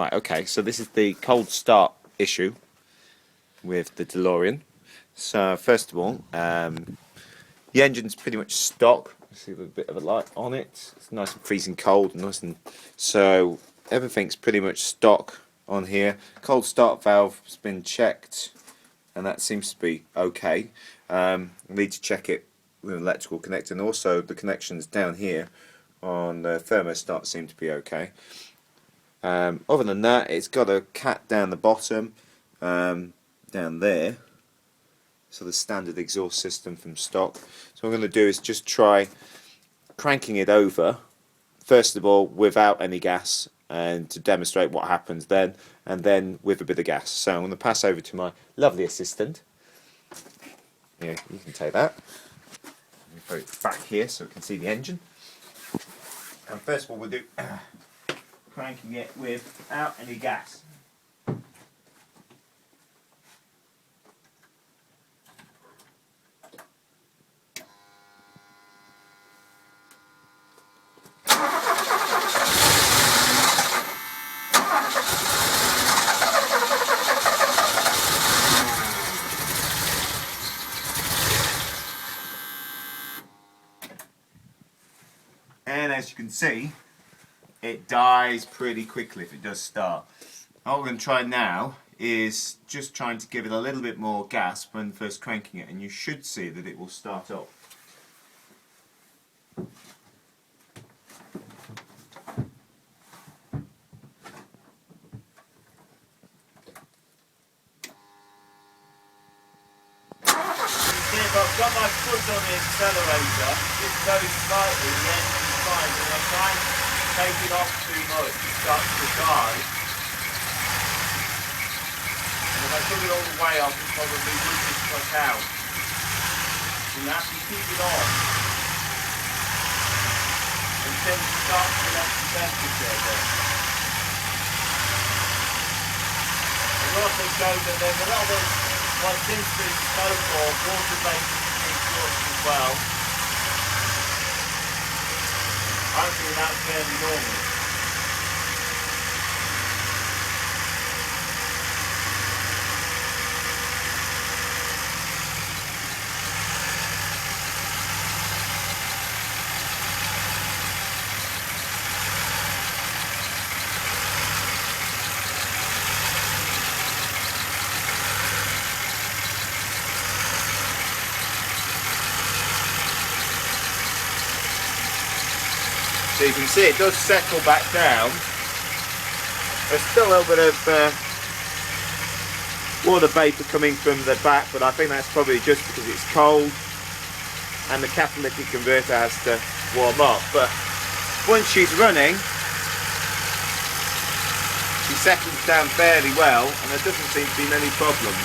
Right, okay, so this is the cold start issue with the DeLorean. So first of all, the engine's pretty much stock. See a little bit of a light on it. It's nice and freezing cold, so everything's pretty much stock on here. Cold start valve has been checked, and that seems to be okay. Need to check it with an electrical connector, and also the connections down here on the thermostat seem to be okay. Other than that, it's got a cat down the bottom, down there, so the standard exhaust system from stock. So what I'm going to do is just try cranking it over, first of all without any gas, and to demonstrate what happens then, and then with a bit of gas. So I'm going to pass over to my lovely assistant. Yeah, you can take that. Let me put it back here so we can see the engine. And first of all we'll do cranking it without any gas. And as you can see, it dies pretty quickly if it does start. What we're going to try now is just trying to give it a little bit more gas when first cranking it, and you should see that it will start up. If I've got my foot on the accelerator, just very slightly, the engine's fine, but if I try and take it off too much, it starts to die. And if I took it all the way off, it probably would just cut out. So you have to keep it on until it starts to let the temperature go. It also shows that there's a lot of what seems to be smoke or water vapor exhaust as well. Hopefully that's fairly normal. So you can see it does settle back down. There's still a little bit of water vapour coming from the back, but I think that's probably just because it's cold and the catalytic converter has to warm up. But once she's running, she settles down fairly well and there doesn't seem to be many problems.